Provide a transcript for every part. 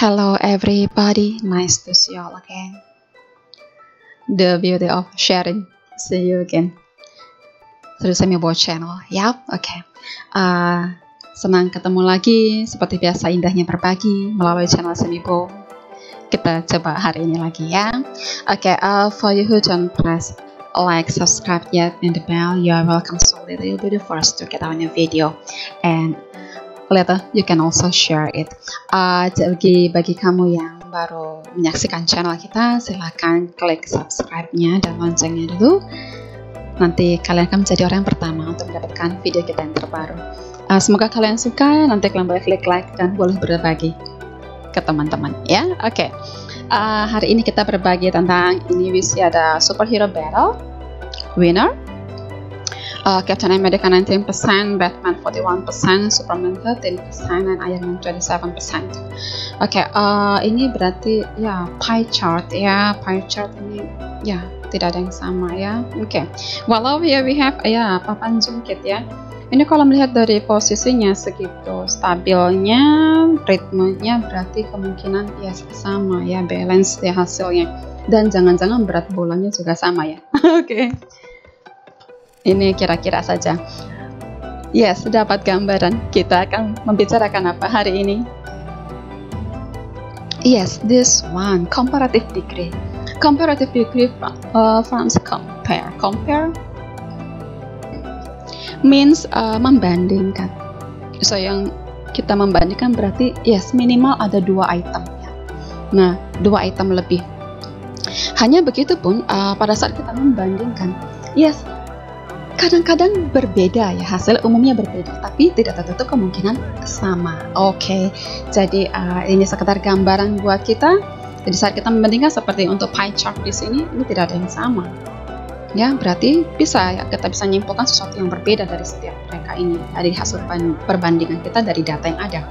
Hello everybody, nice to see you all again. The beauty of sharing. See you again through Semibo channel. Yap, oke. Senang ketemu lagi. Seperti biasa indahnya berbagi melalui channel Semibo. Kita coba hari ini lagi ya. For you who don't press like, subscribe yet, and the bell, you are welcome. So that you'll be the first to get our new video. And later you can also share it. Bagi kamu yang baru menyaksikan channel kita, silahkan klik subscribe-nya dan loncengnya dulu. Nanti kalian akan menjadi orang yang pertama untuk mendapatkan video kita yang terbaru. Semoga kalian suka. Nanti kalian boleh klik like dan boleh berbagi ke teman-teman ya. Hari ini kita berbagi tentang ini ada superhero battle winner. Captain America 19%, Batman 41%, Superman 13%, dan Iron Man 27%. Ini berarti ya pie chart ya. Pie chart ini ya tidak ada yang sama ya. Walau here we have ya papan jungkit ya. Ini kalau melihat dari posisinya segitu stabilnya, ritmenya berarti kemungkinan ya sama ya, balance ya hasilnya. Dan jangan-jangan berat bolanya juga sama ya. Ini kira-kira saja. Yes, dapat gambaran. Kita akan membicarakan apa hari ini? Yes, this one, comparative degree. Comparative degree from compare. Compare means membandingkan. So yang kita membandingkan berarti yes minimal ada 2 item ya. Nah, 2 item lebih. Hanya begitu pun pada saat kita membandingkan, yes kadang-kadang berbeda ya, hasil umumnya berbeda, tapi tidak tertutup kemungkinan sama. Jadi ini sekedar gambaran buat kita. Jadi saat kita membandingkan seperti untuk pie chart di sini, ini tidak ada yang sama. Ya, berarti kita bisa menyimpulkan sesuatu yang berbeda dari setiap mereka ini, dari hasil perbandingan kita dari data yang ada.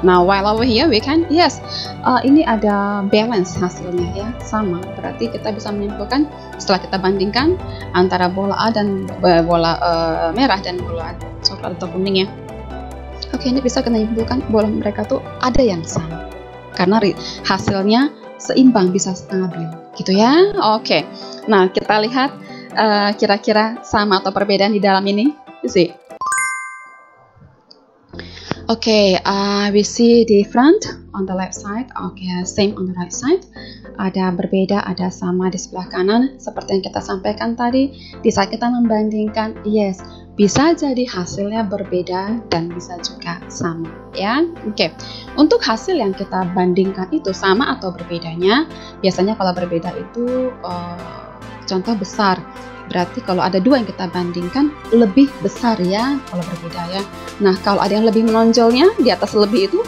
Nah, while over here we can, ini ada balance hasilnya ya, sama. Berarti kita bisa menyimpulkan setelah kita bandingkan antara bola A dan bola merah dan bola coklat atau kuning ya. Ini bisa kita menyimpulkan bola mereka tuh ada yang sama. Karena hasilnya seimbang, bisa stabil gitu ya. Nah, kita lihat kira-kira sama atau perbedaan di dalam ini. We see different on the left side. Same on the right side. Ada berbeda, ada sama di sebelah kanan. Seperti yang kita sampaikan tadi, di saat kita membandingkan, bisa jadi hasilnya berbeda dan bisa juga sama ya. Untuk hasil yang kita bandingkan itu sama atau berbedanya, biasanya kalau berbeda itu contoh besar. Berarti kalau ada 2 yang kita bandingkan lebih besar ya kalau berbeda ya. Nah, kalau ada yang lebih menonjolnya di atas lebih itu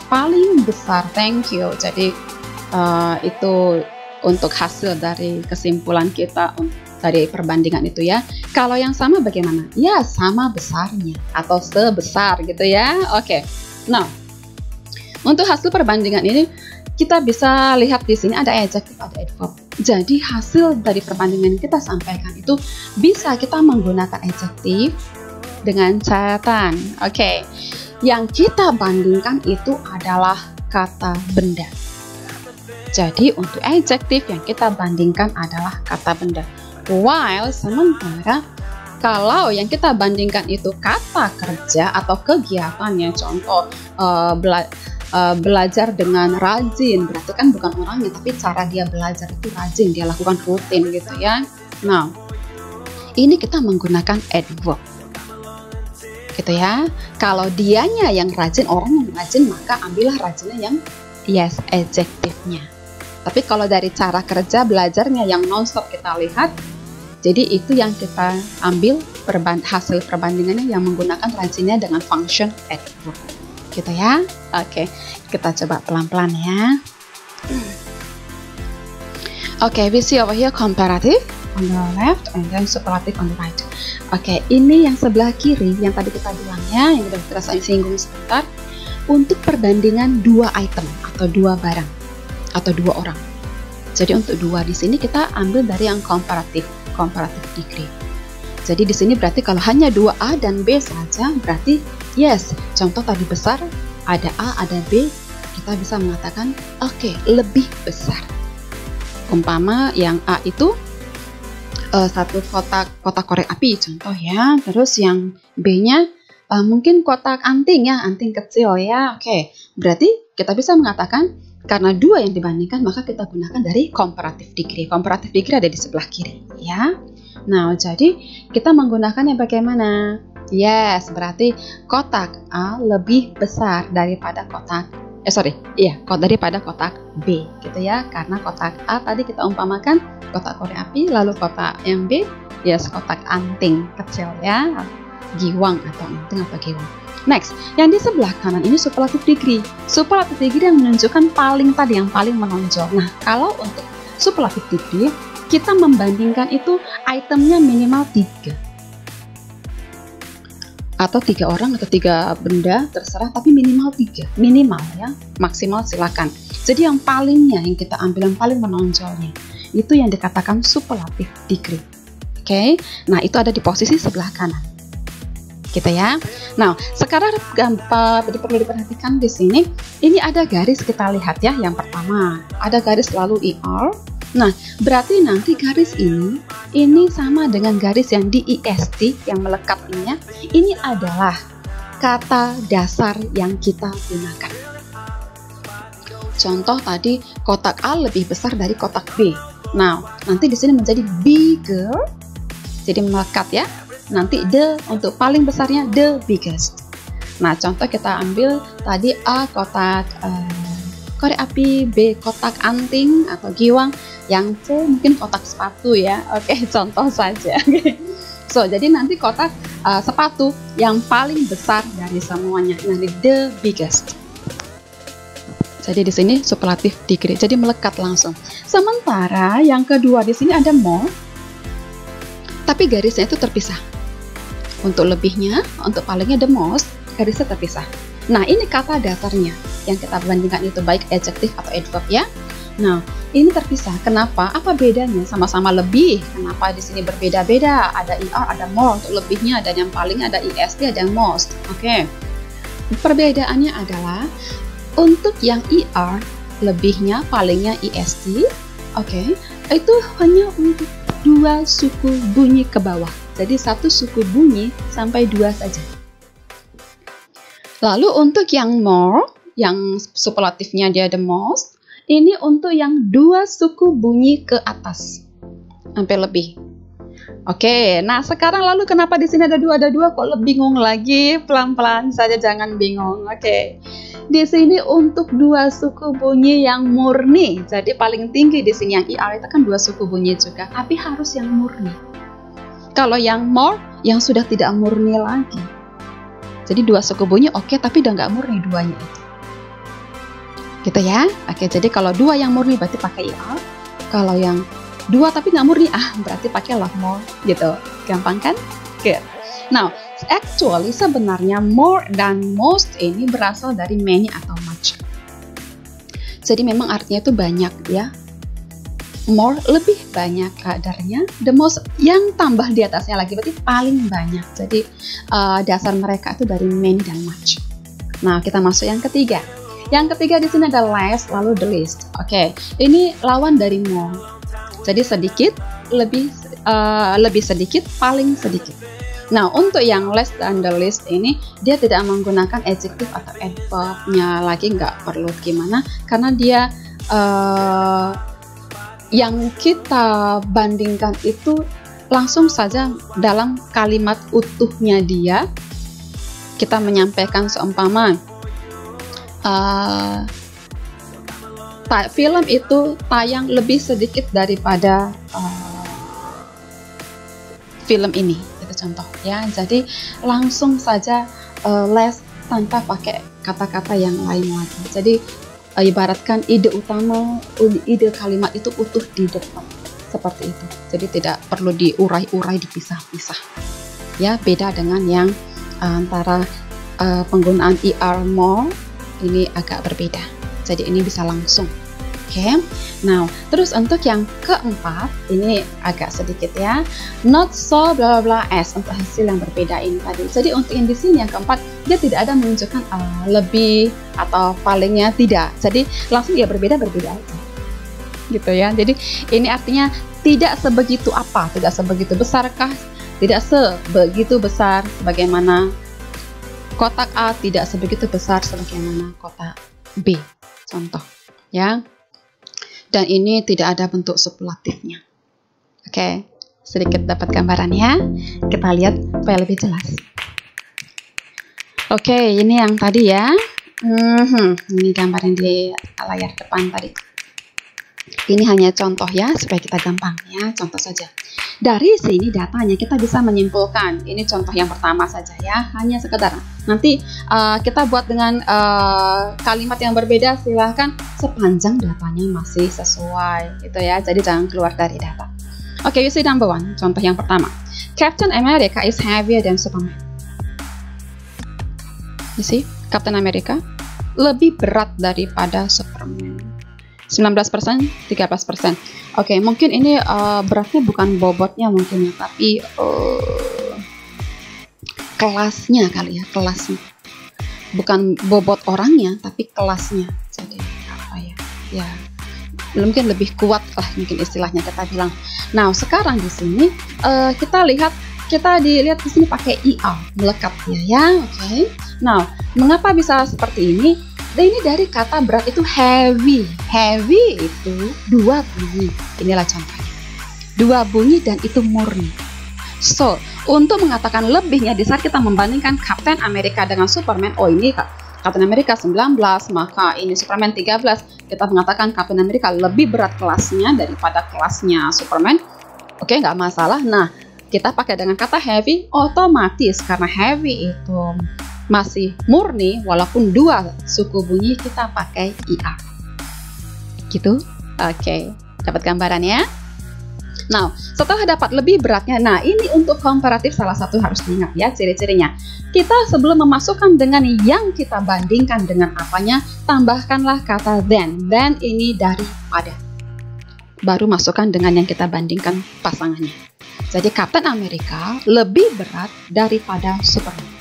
paling besar. Thank you. Jadi itu untuk hasil dari kesimpulan kita dari perbandingan itu ya. Kalau yang sama bagaimana? Ya sama besarnya atau sebesar gitu ya. Nah, untuk hasil perbandingan ini kita bisa lihat di sini ada adjective, ada adverb. Jadi hasil dari perbandingan yang kita sampaikan itu bisa kita menggunakan adjective dengan catatan. Yang kita bandingkan itu adalah kata benda. Jadi untuk adjective yang kita bandingkan adalah kata benda. While sementara kalau yang kita bandingkan itu kata kerja atau kegiatannya, contoh belajar dengan rajin, berarti kan bukan orangnya tapi cara dia belajar itu rajin, dia lakukan rutin gitu ya. Nah, ini kita menggunakan adverb gitu ya. Kalau dianya yang rajin, orang yang rajin, maka ambillah rajinnya yang adjektifnya. Tapi kalau dari cara kerja belajarnya yang non-stop kita lihat, jadi itu yang kita ambil hasil perbandingannya yang menggunakan rajinnya dengan function adverb gitu ya. Kita coba pelan-pelan ya. We see over here comparative on the left and then superlative on the right. Ini yang sebelah kiri yang tadi kita bilang ya, yang kita singgung sebentar, untuk perbandingan 2 item atau 2 barang atau 2 orang. Jadi untuk 2 di sini kita ambil dari yang comparative degree. Jadi di sini berarti kalau hanya 2A dan B saja, berarti contoh tadi besar, ada A, ada B, kita bisa mengatakan oke, lebih besar. Umpama yang A itu satu kotak korek api contoh ya, terus yang B-nya mungkin kotak anting ya, anting kecil ya. Oke, berarti kita bisa mengatakan karena dua yang dibandingkan maka kita gunakan dari comparative degree. Comparative degree ada di sebelah kiri ya. Nah, jadi kita menggunakannya bagaimana? Yes, berarti kotak A lebih besar daripada daripada kotak B gitu ya. Karena kotak A tadi kita umpamakan kotak korek api, lalu kotak yang B kotak anting kecil ya, giwang atau anting atau giwang. Next, yang di sebelah kanan ini superlative degree. Superlative degree yang menunjukkan yang paling menonjol. Nah, kalau untuk superlative degree kita membandingkan itu itemnya minimal 3 atau 3 orang atau 3 benda terserah, tapi minimal 3, minimal ya, maksimal silakan. Jadi yang palingnya yang kita ambil yang paling menonjolnya itu yang dikatakan superlative degree. Oke, nah itu ada di posisi sebelah kanan gitu ya. Nah sekarang perlu diperhatikan di sini, ini ada garis, kita lihat ya. Yang pertama ada garis lalu ER. Nah, berarti nanti garis ini sama dengan garis yang di IST yang melekat ini ya. Ini adalah kata dasar yang kita gunakan. Contoh tadi kotak A lebih besar dari kotak B. Nah, nanti di sini menjadi bigger. Jadi melekat ya. Nanti the untuk paling besarnya the biggest. Nah, contoh kita ambil tadi A kotak korek api, B kotak anting atau giwang, yang C mungkin kotak sepatu ya. Oke, contoh saja. So, jadi nanti kotak sepatu yang paling besar dari semuanya, nanti the biggest. Jadi di sini superlative degree, jadi melekat langsung. Sementara yang kedua di sini ada more, tapi garisnya itu terpisah. Untuk lebihnya, untuk palingnya the most, garisnya terpisah. Nah, ini kata dasarnya yang kita bandingkan itu baik adjective atau adverb ya. Nah, ini terpisah. Kenapa? Apa bedanya? Sama-sama lebih. Kenapa di sini berbeda-beda? Ada ER, ada more. Untuk lebihnya ada yang paling, ada IST, ada yang most. Oke. Perbedaannya adalah untuk yang ER, lebihnya, palingnya IST. Oke. Itu hanya untuk 2 suku bunyi ke bawah. Jadi 1 suku bunyi sampai 2 saja. Lalu untuk yang more, yang superlatifnya dia the most, ini untuk yang 2 suku bunyi ke atas sampai lebih. Oke, nah sekarang lalu kenapa di sini ada 2 kok lebih bingung lagi? Pelan-pelan saja, jangan bingung. Oke. Di sini untuk 2 suku bunyi yang murni. Jadi paling tinggi di sini yang ER itu kan 2 suku bunyi juga, tapi harus yang murni. Kalau yang more, yang sudah tidak murni lagi. Jadi 2 suku bunyi oke, tapi udah nggak murni duanya itu. Gitu ya. Oke, jadi kalau 2 yang murni berarti pakai ER. Kalau yang 2 tapi nggak murni, berarti pakai more gitu. Gampang kan? Good. Now, actually sebenarnya more dan most ini berasal dari many atau much. Jadi memang artinya itu banyak ya. More lebih banyak kadarnya, the most yang tambah di atasnya lagi berarti paling banyak. Jadi dasar mereka itu dari many dan much. Nah, kita masuk yang ketiga. Yang ketiga di sini ada less lalu the least. Oke, ini lawan dari more. Jadi sedikit, lebih sedikit, paling sedikit. Nah, untuk yang less dan the least ini dia tidak menggunakan adjective atau adverb-nya lagi, nggak perlu gimana karena dia yang kita bandingkan itu langsung saja dalam kalimat utuhnya dia. Kita menyampaikan seumpama film itu tayang lebih sedikit daripada film ini, itu contoh ya. Jadi langsung saja less tanpa pakai kata-kata yang lain lagi. Jadi ibaratkan ide utama, ide kalimat itu utuh di depan seperti itu. Jadi tidak perlu diurai-urai, dipisah-pisah. Ya, beda dengan yang antara penggunaan ER more ini agak berbeda. Jadi ini bisa langsung. Oke. Nah, terus untuk yang keempat ini agak sedikit ya. Not so bla bla bla as, untuk hasil yang berbeda ini tadi. Jadi untuk yang di sini yang keempat dia tidak ada menunjukkan lebih atau palingnya, tidak. Jadi langsung ya berbeda aja. Gitu ya. Jadi ini artinya tidak sebegitu apa, tidak sebegitu besarkah, tidak sebegitu besar sebagaimana kotak A, tidak sebegitu besar sebagaimana kotak B. Contoh ya. Dan ini tidak ada bentuk superlatifnya. Oke, sedikit dapat gambarannya. Kita lihat supaya lebih jelas. Oke, ini yang tadi ya. Ini gambar yang di layar depan tadi. Ini hanya contoh ya, supaya kita gampang ya, contoh saja. Dari sini datanya kita bisa menyimpulkan. Ini contoh yang pertama saja ya, hanya sekedar. Nanti kita buat dengan kalimat yang berbeda, silahkan sepanjang datanya masih sesuai gitu ya. Jadi jangan keluar dari data. Oke, you see number one, contoh yang pertama. Captain America is heavier than Superman. You see, Captain America lebih berat daripada Superman. 19%, 13%. Oke, mungkin ini beratnya bukan bobotnya mungkin ya, tapi kelasnya kali ya, kelasnya. Bukan bobot orangnya, tapi kelasnya. Jadi apa ya? Ya, mungkin lebih kuat lah mungkin istilahnya kita bilang. Nah, sekarang di sini kita dilihat di sini pakai IR melekatnya ya, oke. Nah, mengapa bisa seperti ini? Ini dari kata berat itu heavy. Heavy itu dua bunyi. Inilah contohnya. Dua bunyi dan itu murni. So, untuk mengatakan lebihnya di saat kita membandingkan Captain America dengan Superman, oh ini Captain America 19, maka ini Superman 13. Kita mengatakan Captain America lebih berat kelasnya daripada kelasnya Superman. Oke, nggak masalah. Nah, kita pakai dengan kata heavy, otomatis karena heavy itu masih murni, walaupun dua suku bunyi, kita pakai IR. Gitu? Oke, dapat gambarannya? Nah, setelah dapat lebih beratnya, nah ini untuk komparatif salah satu harus diingat ya ciri-cirinya. Kita sebelum memasukkan dengan yang kita bandingkan dengan apanya, tambahkanlah kata then. Then ini daripada. Baru masukkan dengan yang kita bandingkan pasangannya. Jadi Captain America lebih berat daripada Superman.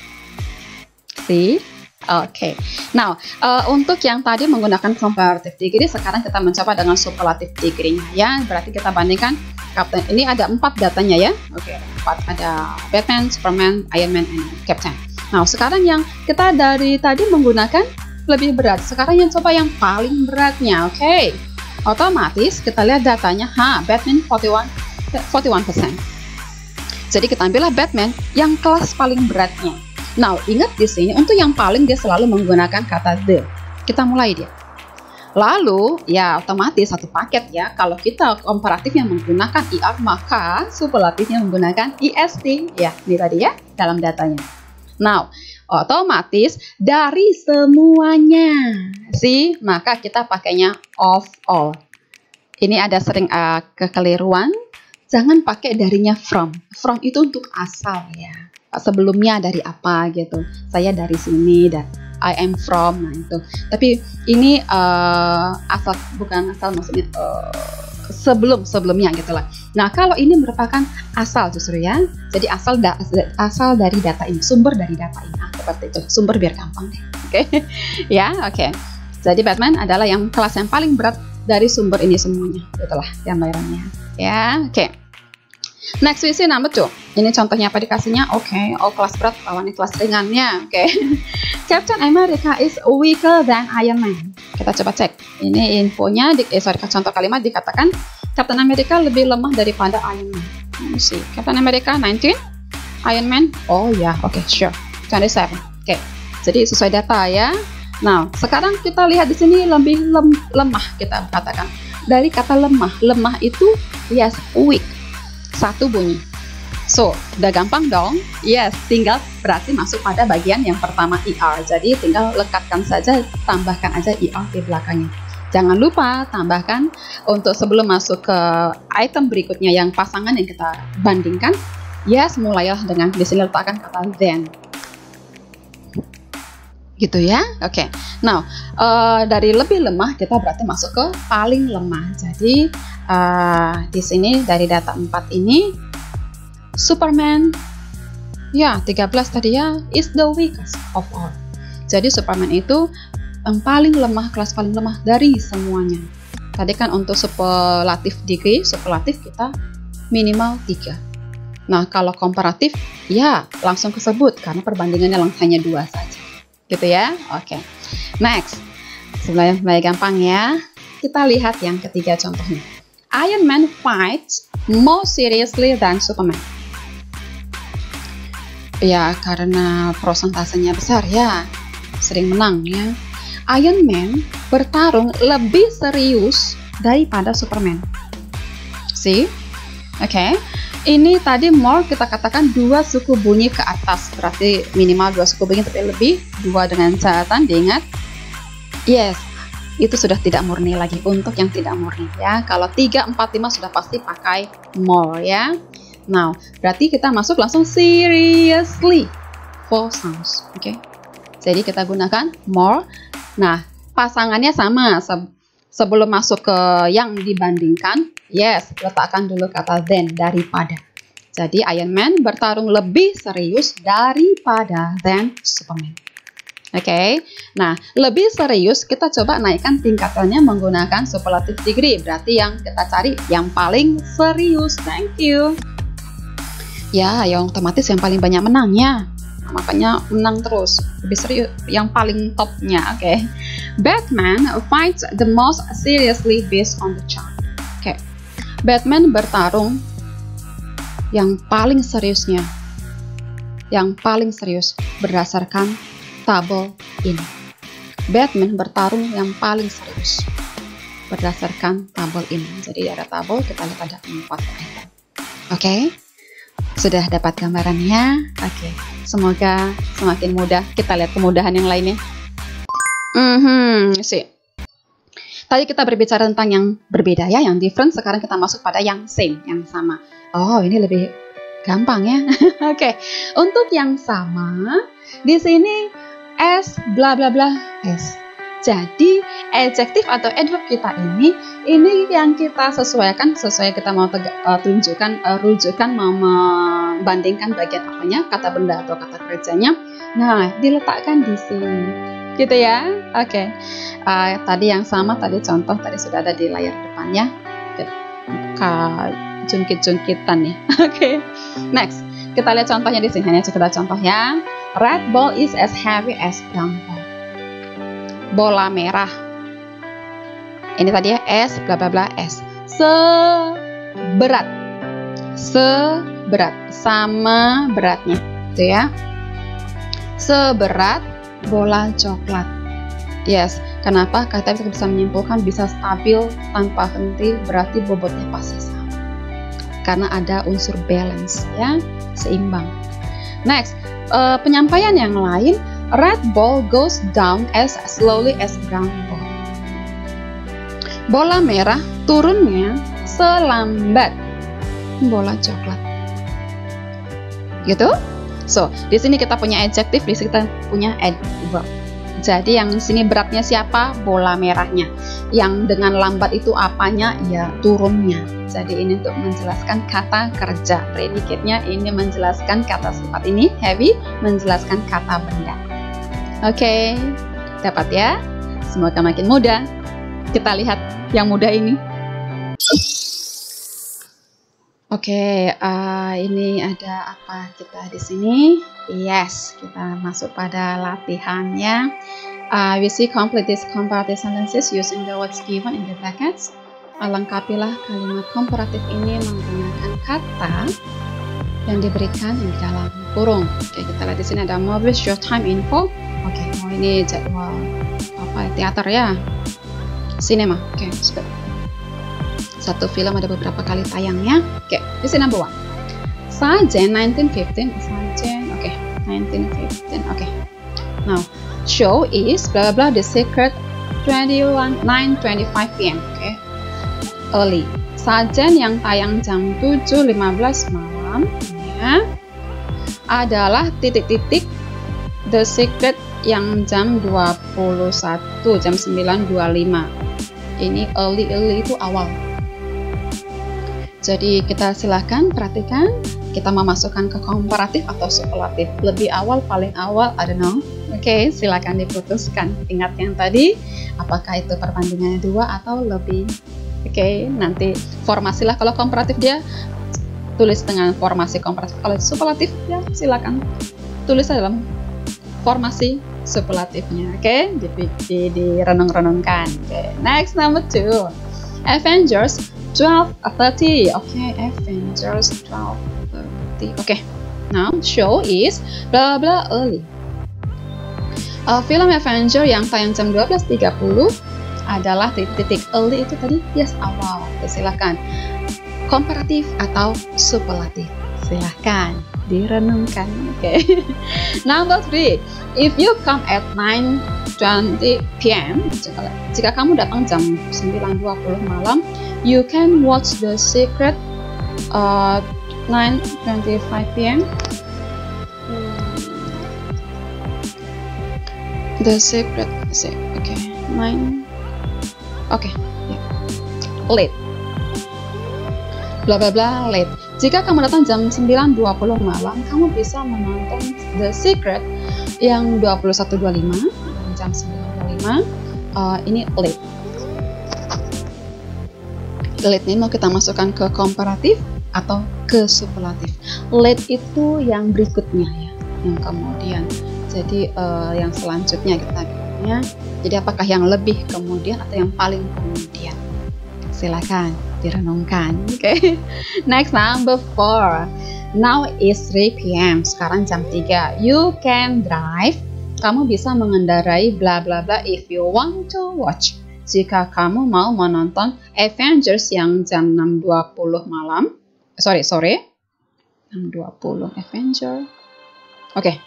See? Oke. Now, untuk yang tadi menggunakan comparative degree, sekarang kita mencoba dengan superlative degree-nya ya. Berarti kita bandingkan Captain. Ini ada 4 datanya ya. Oke, 4 ada Batman, Superman, Iron Man, and Captain. Nah, sekarang yang kita dari tadi menggunakan lebih berat. Sekarang yang coba yang paling beratnya. Oke. Otomatis kita lihat datanya, Batman 41%. Jadi kita ambillah Batman yang kelas paling beratnya. Nah, ingat di sini untuk yang paling dia selalu menggunakan kata the. Kita mulai dia. Lalu, ya otomatis satu paket ya. Kalau kita komparatifnya menggunakan IR, maka superlatifnya menggunakan IST. Ya, ini tadi ya dalam datanya. Now, otomatis dari semuanya, maka kita pakainya of all. Ini ada sering kekeliruan. Jangan pakai darinya from. From itu untuk asal ya. Sebelumnya dari apa gitu. Saya dari sini dan I am from, nah itu. Tapi ini asal, bukan asal maksudnya sebelumnya gitulah. Nah, kalau ini merupakan asal justru ya. Jadi asal dari data ini, sumber dari data ini. Seperti itu. Sumber biar gampang deh. Oke. Ya, oke. Jadi Batman adalah yang kelas yang paling berat dari sumber ini semuanya. Itulah gambarannya. Ya, oke. Next we see number 2. Ini contohnya apa dikasihnya? Oke, kelas berat lawan kelas ringannya. Oke. Captain America is weaker than Iron Man. Kita coba cek. Ini infonya contoh kalimat dikatakan Captain America lebih lemah daripada Iron Man. Let's see. Captain America 19, Iron Man, oh ya, oke, sure, 27. Oke. Jadi sesuai data ya. Nah, sekarang kita lihat di sini lebih lemah kita katakan. Dari kata lemah, lemah itu yes, weak. Satu bunyi. So, udah gampang dong? Yes, tinggal berarti masuk pada bagian yang pertama ER. Jadi tinggal lekatkan saja, tambahkan aja ER di belakangnya. Jangan lupa tambahkan untuk sebelum masuk ke item berikutnya yang pasangan yang kita bandingkan. Yes, mulailah dengan di sini letakkan kata then. Gitu ya. Oke. Nah, dari lebih lemah kita berarti masuk ke paling lemah. Jadi di sini dari data 4 ini Superman Ya, 13 tadi ya, is the weakest of all. Jadi Superman itu yang paling lemah, kelas paling lemah dari semuanya. Tadi kan untuk superlatif degree, superlatif kita minimal 3. Nah, kalau komparatif, ya langsung kesebut karena perbandingannya hanya 2 saja. Gitu ya? Oke. Next. Sebenarnya mulai gampang ya. Kita lihat yang ketiga contohnya. Iron Man fights more seriously than Superman. Ya, karena prosentasenya besar ya. Sering menang ya. Iron Man bertarung lebih serius daripada Superman. See? Oke. Ini tadi more kita katakan 2 suku bunyi ke atas. Berarti minimal 2 suku bunyi tapi lebih. 2 dengan catatan diingat. Yes. Itu sudah tidak murni lagi untuk yang tidak murni ya. Kalau 3, 4, 5 sudah pasti pakai more ya. Now, berarti kita masuk langsung seriously. 4 sounds. Oke. Jadi kita gunakan more. Nah, pasangannya sama. Sebelum masuk ke yang dibandingkan, yes, letakkan dulu kata than, daripada. Jadi Iron Man bertarung lebih serius daripada than Superman. Oke. Nah, lebih serius kita coba naikkan tingkatannya menggunakan superlative degree. Berarti yang kita cari yang paling serius. Thank you. Ya, yang otomatis yang paling banyak menangnya. Makanya menang terus, lebih serius, yang paling topnya. Oke. Batman fights the most seriously based on the chart. Oke. Batman bertarung yang paling seriusnya, yang paling serius berdasarkan tabel ini. Batman bertarung yang paling serius berdasarkan tabel ini. Jadi ada tabel, kita lihat ada 4 item. Oke. Sudah dapat gambarannya? Oke. Semoga semakin mudah. Kita lihat kemudahan yang lainnya. See. Tadi kita berbicara tentang yang berbeda ya, yang different. Sekarang kita masuk pada yang same, yang sama. Oh, ini lebih gampang ya. Oke. Untuk yang sama, di sini S bla bla bla S. Jadi adjektif atau adverb kita ini yang kita sesuaikan sesuai kita mau tunjukkan rujukan, mau membandingkan bagian apanya, kata benda atau kata kerjanya. Nah, diletakkan di sini, gitu ya. Oke. Tadi yang sama, tadi contoh tadi sudah ada di layar depannya. Jungkit-jungkitan ya. Oke. Next, kita lihat contohnya di sini. Hanya kita contoh ya. Red ball is as heavy as brown ball. Bola merah. Ini tadi ya, S bla bla bla S. Seberat, sama beratnya, gitu ya. Seberat bola coklat. Yes, kenapa? Kita bisa menyimpulkan bisa stabil tanpa henti, berarti bobotnya pasti sama. Karena ada unsur balance ya, seimbang. Next, penyampaian yang lain. Red ball goes down as slowly as brown ball. Bola merah turunnya selambat bola coklat. Gitu? So, di sini kita punya adjektif, di sini kita punya adverb. Jadi yang di sini beratnya siapa? Bola merahnya. Yang dengan lambat itu apanya? Ya, turunnya. Jadi ini untuk menjelaskan kata kerja. Predicate-nya ini menjelaskan kata sifat ini, heavy, menjelaskan kata benda. Oke, dapat ya? Semoga makin mudah. Kita lihat yang mudah ini. Oke, ini ada apa kita di sini? Yes, kita masuk pada latihannya. We see complete this comparative sentences using the words given in the brackets. Lengkapilah kalimat komparatif ini menggunakan kata yang diberikan di dalam kurung. Oke, kita lihat di sini ada movie showtime info. Oke, ini jadwal apa? Teater ya, cinema. Oke, sudah. Satu film ada beberapa kali tayangnya. Oke, di sini number 1. Sajen 1915. Sajen, oke, 1915. Oke. Now, show is blah blah blah The Secret 9:25 p.m. Oke. Early. Sajen yang tayang jam 7.15 malam ya, adalah titik-titik The Secret yang jam 21, jam 9.25. Ini early itu awal. Jadi kita silakan perhatikan, kita memasukkan ke komparatif atau superlatif. Lebih awal, paling awal, I don't know. Oke, silakan diputuskan. Ingat yang tadi, apakah itu perbandingannya 2 atau lebih. Oke, nanti formasilah. Kalau komparatif dia tulis dengan formasi komparatif. Kalau superlatif ya silakan tulis dalam formasi superlatifnya. Oke, direnung-renungkan. Oke, next number 2. Avengers 12:30. Oke, Avengers 12:30. Oke, now show is blah blah early. Film Avenger yang tayang jam 12.30 adalah titik early itu tadi yes awal. Silakan komparatif atau superlatif, silahkan direnungkan. Oke. Number 3, if you come at 9:20 p.m. jika kamu datang jam 9.20 malam, you can watch The Secret 9:25 p.m. The Secret, okay, 9. Okay, yeah. Late. Bla bla bla late. Jika kamu datang jam 9.20 malam, kamu bisa menonton The Secret yang 21.25 jam 9.25. Ini late. Late ini mau kita masukkan ke komparatif atau ke superlatif. Late itu yang berikutnya ya, yang kemudian. Jadi yang selanjutnya kita bilangnya. Jadi apakah yang lebih kemudian atau yang paling kemudian? Silakan direnungkan. Oke. Next number 4. Now is 3 p.m. Sekarang jam 3. You can drive. Kamu bisa mengendarai bla bla bla if you want to watch. Jika kamu mau menonton Avengers yang jam 6.20 malam. Sore. 6.20 Avenger. Oke.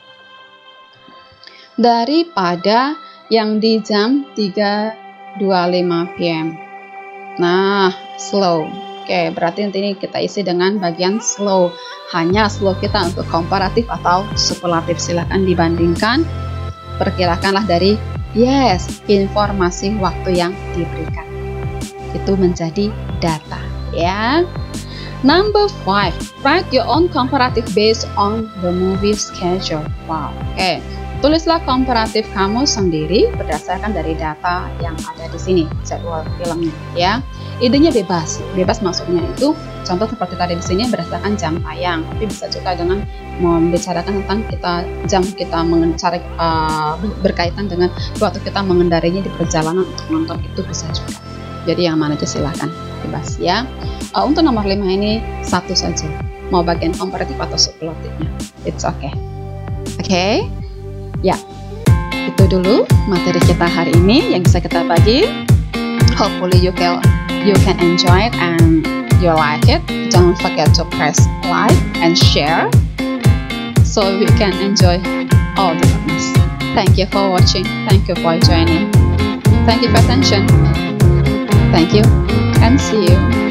Daripada yang di jam 3.25 p.m. Nah, slow. Oke, berarti nanti ini kita isi dengan bagian slow. Hanya slow kita untuk komparatif atau superlatif. Silahkan dibandingkan. Perkirakanlah dari yes, informasi waktu yang diberikan. Itu menjadi data, ya. Number 5. Write your own comparative based on the movie schedule. Wow, oke. Tulislah komparatif kamu sendiri berdasarkan dari data yang ada di sini, jadwal filmnya, ya. Idenya bebas maksudnya itu contoh seperti tadi di sini berdasarkan jam tayang, tapi bisa juga dengan membicarakan tentang jam kita berkaitan dengan waktu kita mengendarinya di perjalanan untuk nonton, itu bisa juga. Jadi yang mana aja silahkan bebas ya. Untuk nomor 5 ini satu saja, mau bagian komparatif atau superlatifnya, it's okay. Oke. Ya, itu dulu materi kita hari ini yang bisa kita bagi. Hopefully you can enjoy it and you like it. Don't forget to press like and share so we can enjoy all the things. Thank you for watching. Thank you for joining. Thank you for attention. Thank you and see you.